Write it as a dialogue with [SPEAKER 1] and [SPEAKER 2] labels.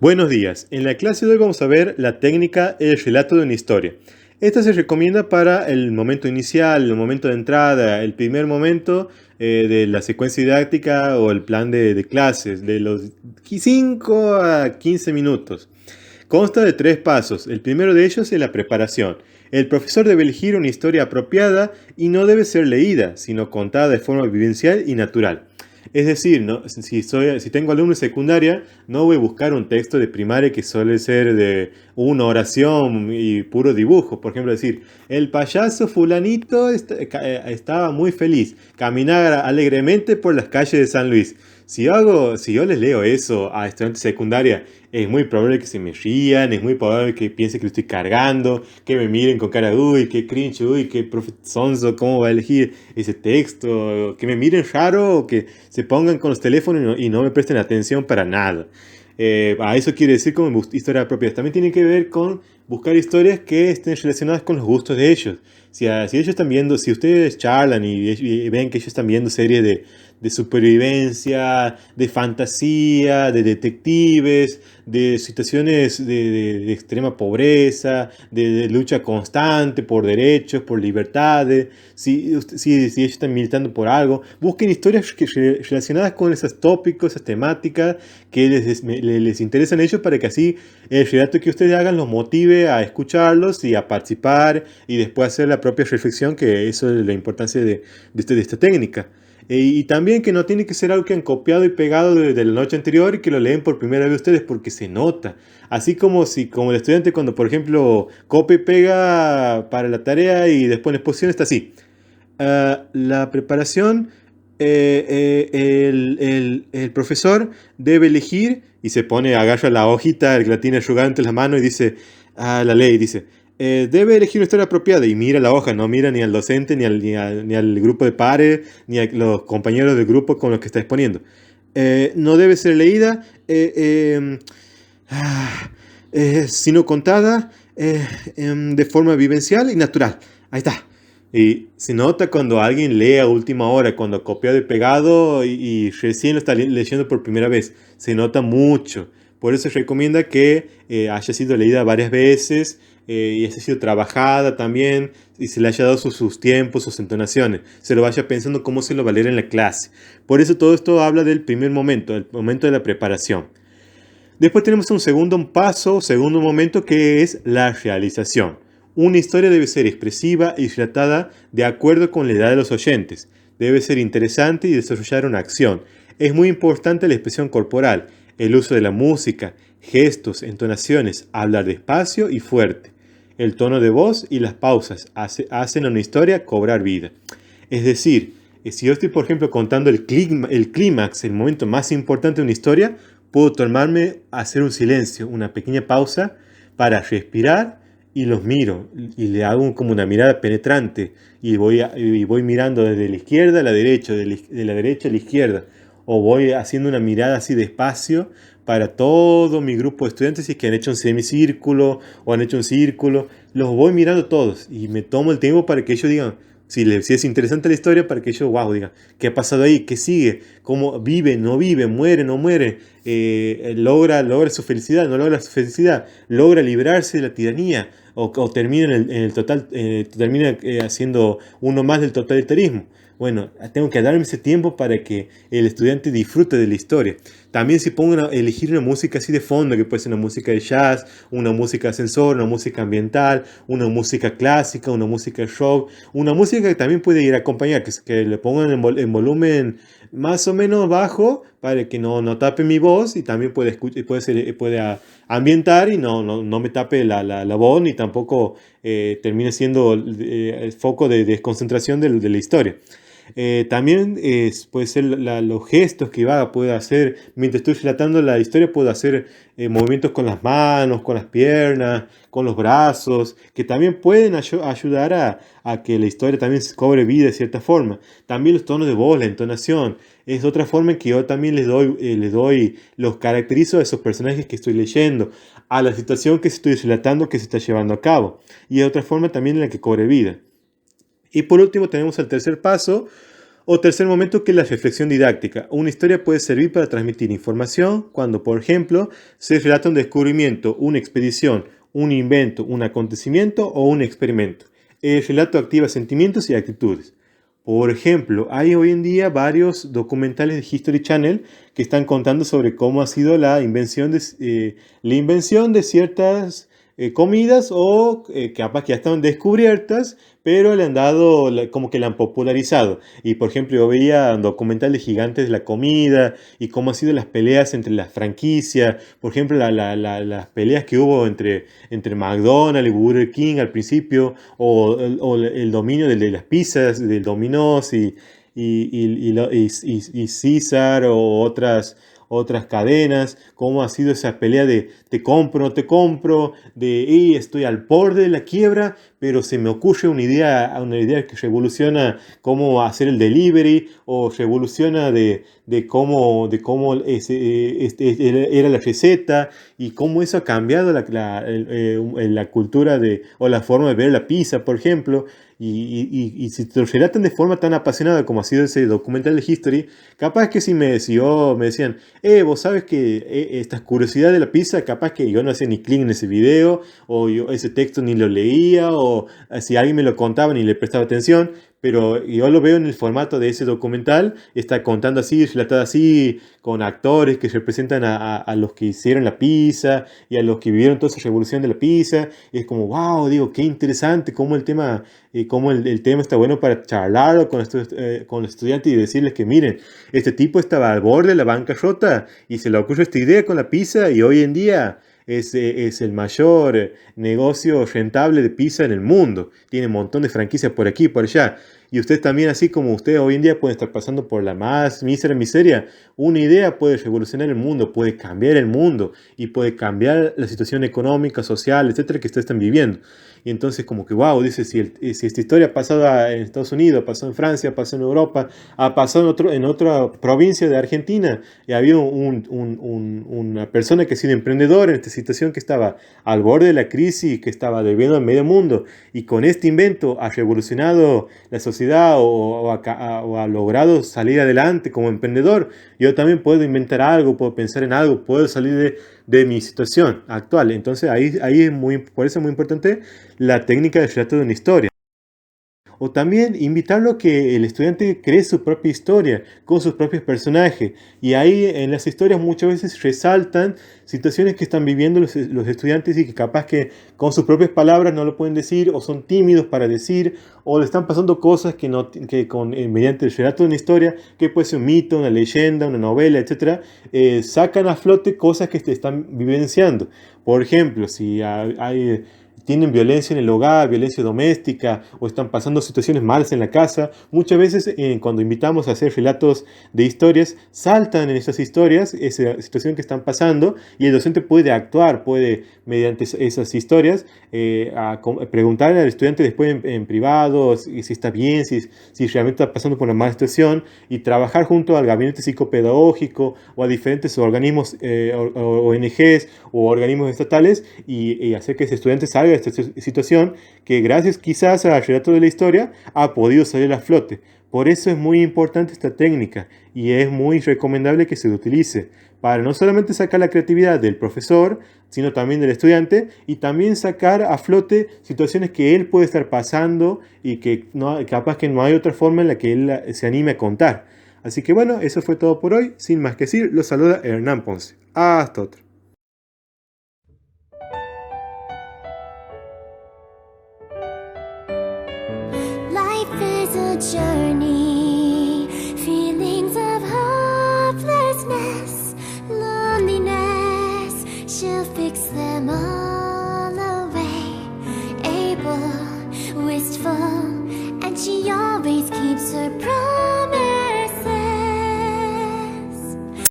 [SPEAKER 1] Buenos días. En la clase de hoy vamos a ver la técnica el relato de una historia. Esta se recomienda para el momento inicial, el momento de entrada, el primer momento de la secuencia didáctica o el plan de clases, de los 5 a 15 minutos. Consta de 3 pasos. El primero de ellos es la preparación. El profesor debe elegir una historia apropiada y no debe ser leída, sino contada de forma vivencial y natural. Es decir, ¿no? Si tengo alumnos de secundaria, no voy a buscar un texto de primaria que suele ser de una oración y puro dibujo. Por ejemplo, decir, el payaso fulanito estaba muy feliz, caminaba alegremente por las calles de San Luis. Si yo les leo eso a estudiantes de secundaria, es muy probable que se me rían, es muy probable que piensen que lo estoy cargando, que me miren con cara de, uy, qué cringe, uy, qué profe sonso, cómo va a elegir ese texto, que me miren raro o que se pongan con los teléfonos y no me presten atención para nada. A eso quiere decir como historias propias. También tiene que ver con buscar historias que estén relacionadas con los gustos de ellos. Si ellos están viendo, si ustedes charlan y ven que ellos están viendo series de supervivencia, de fantasía, de detectives, de situaciones de extrema pobreza, de lucha constante por derechos, por libertades, si ellos están militando por algo, busquen historias relacionadas con esos tópicos, esas temáticas que les interesan a ellos para que así el relato que ustedes hagan los motive a escucharlos y a participar y después hacer la propia reflexión, que eso es la importancia de esta técnica. Y también que no tiene que ser algo que han copiado y pegado de la noche anterior y que lo leen por primera vez ustedes porque se nota. Así como el estudiante cuando, por ejemplo, copia y pega para la tarea y después en la exposición está así. La preparación, el profesor debe elegir y se pone, agarra la hojita, el que la tiene arrugada entre las manos y dice, la ley dice, debe elegir una historia apropiada y mira la hoja, no mira ni al docente, ni al grupo de pares, ni a los compañeros del grupo con los que está exponiendo. No debe ser leída, sino contada de forma vivencial y natural. Ahí está. Y se nota cuando alguien lee a última hora, cuando copiado y pegado y recién lo está leyendo por primera vez. Se nota mucho. Por eso se recomienda que haya sido leída varias veces y haya sido trabajada también y se le haya dado sus tiempos, sus entonaciones. Se lo vaya pensando cómo se lo va a leer en la clase. Por eso todo esto habla del primer momento, el momento de la preparación. Después tenemos un segundo paso, segundo momento, que es la realización. Una historia debe ser expresiva y relatada de acuerdo con la edad de los oyentes. Debe ser interesante y desarrollar una acción. Es muy importante la expresión corporal, el uso de la música, gestos, entonaciones, hablar despacio y fuerte. El tono de voz y las pausas hacen a una historia cobrar vida. Es decir, si yo estoy, por ejemplo, contando el clímax, el momento más importante de una historia, puedo tomarme a hacer un silencio, una pequeña pausa para respirar y los miro y le hago como una mirada penetrante y voy mirando desde la izquierda a la derecha, de la derecha a la izquierda, o voy haciendo una mirada así despacio para todo mi grupo de estudiantes y que han hecho un semicírculo o han hecho un círculo, los voy mirando todos y me tomo el tiempo para que ellos digan, si es interesante la historia, para que ellos, wow, digan, ¿qué ha pasado ahí? ¿Qué sigue? ¿Cómo vive? ¿No vive? ¿Muere? ¿No muere? ¿Logra su felicidad? ¿No logra su felicidad? ¿Logra librarse de la tiranía? ¿O termina termina haciendo uno más del totalitarismo? Bueno, tengo que darme ese tiempo para que el estudiante disfrute de la historia. También si pongo a elegir una música así de fondo, que puede ser una música de jazz, una música de ascensor, una música ambiental, una música clásica, una música rock, una música que también puede ir a acompañar, que le pongan en volumen más o menos bajo para que no tape mi voz y también puede ambientar y no me tape la voz ni tampoco termine siendo el foco de desconcentración de la historia. También puede ser los gestos que puede hacer mientras estoy relatando la historia, puedo hacer movimientos con las manos, con las piernas, con los brazos, que también pueden ayudar a que la historia también cobre vida de cierta forma. También los tonos de voz, la entonación, es otra forma en que yo también los caracterizo a esos personajes que estoy leyendo, a la situación que estoy relatando que se está llevando a cabo, y es otra forma también en la que cobre vida. Y por último tenemos el tercer paso, O tercer momento, que es la reflexión didáctica. Una historia puede servir para transmitir información cuando, por ejemplo, se relata un descubrimiento, una expedición, un invento, un acontecimiento o un experimento. El relato activa sentimientos y actitudes. Por ejemplo, hay hoy en día varios documentales de History Channel que están contando sobre cómo ha sido la invención de ciertas comidas o capaz que ya estaban descubiertas, pero le han dado, como que la han popularizado. Y por ejemplo, yo veía documentales gigantes de la comida y cómo han sido las peleas entre las franquicias. Por ejemplo, las peleas que hubo entre McDonald's y Burger King al principio, o el dominio de las pizzas, del Domino's y César o otras cadenas, cómo ha sido esa pelea de te compro, no te compro, de estoy al borde de la quiebra, pero se me ocurre una idea que revoluciona cómo hacer el delivery, o revoluciona de cómo era la receta, y cómo eso ha cambiado la cultura o la forma de ver la pizza, por ejemplo. Y si te lo relatan de forma tan apasionada como ha sido ese documental de History, capaz que si me decían, vos sabes que esta curiosidad de la pizza, capaz que yo no hacía ni clic en ese video, o yo ese texto ni lo leía, o si alguien me lo contaba ni le prestaba atención, pero yo lo veo en el formato de ese documental, está contando así, relatado así, con actores que representan a los que hicieron la pizza y a los que vivieron toda esa revolución de la pizza. Y es como, wow, digo, qué interesante cómo el tema está bueno para charlarlo con los estudiantes y decirles que miren, este tipo estaba al borde de la bancarrota y se le ocurre esta idea con la pizza, y hoy en día es el mayor negocio rentable de pizza en el mundo. Tiene un montón de franquicias por aquí y por allá. Y ustedes también, así como ustedes hoy en día pueden estar pasando por la más mísera miseria, una idea puede revolucionar el mundo, puede cambiar el mundo y puede cambiar la situación económica, social, etcétera, que ustedes están viviendo. Y entonces como que, wow, dice, si esta historia ha pasado en Estados Unidos, ha pasado en Francia, ha pasado en Europa, ha pasado en otra provincia de Argentina, y había una persona que ha sido emprendedora en esta situación, que estaba al borde de la crisis, que estaba debiendo al medio mundo, y con este invento ha revolucionado la sociedad, o ha logrado salir adelante como emprendedor. Yo también puedo inventar algo, puedo pensar en algo, puedo salir de mi situación actual. Entonces ahí por eso es muy importante la técnica del relato de una historia. O también invitarlo a que el estudiante cree su propia historia con sus propios personajes. Y ahí en las historias muchas veces resaltan situaciones que están viviendo los estudiantes, y que capaz que con sus propias palabras no lo pueden decir, o son tímidos para decir, o le están pasando cosas mediante el relato de una historia, que puede ser un mito, una leyenda, una novela, etc., sacan a flote cosas que te están vivenciando. Por ejemplo, si tienen violencia en el hogar, violencia doméstica, o están pasando situaciones malas en la casa, muchas veces cuando invitamos a hacer relatos de historias, saltan en esas historias esa situación que están pasando, y el docente puede actuar, puede mediante esas historias preguntarle al estudiante después en privado si está bien, si realmente está pasando por una mala situación, y trabajar junto al gabinete psicopedagógico o a diferentes organismos, ONGs o organismos estatales, y hacer que ese estudiante salga de esta situación, que gracias quizás al relato de la historia ha podido salir a flote. Por eso es muy importante esta técnica, y es muy recomendable que se utilice para no solamente sacar la creatividad del profesor, sino también del estudiante, y también sacar a flote situaciones que él puede estar pasando y que capaz que no hay otra forma en la que él se anime a contar. Así que bueno, eso fue todo por hoy. Sin más que decir, los saluda Hernán Ponce. Hasta otro.
[SPEAKER 2] Life is a journey, feelings of hopelessness, loneliness, she'll fix them all away. Able, wistful, and she always keeps her promise.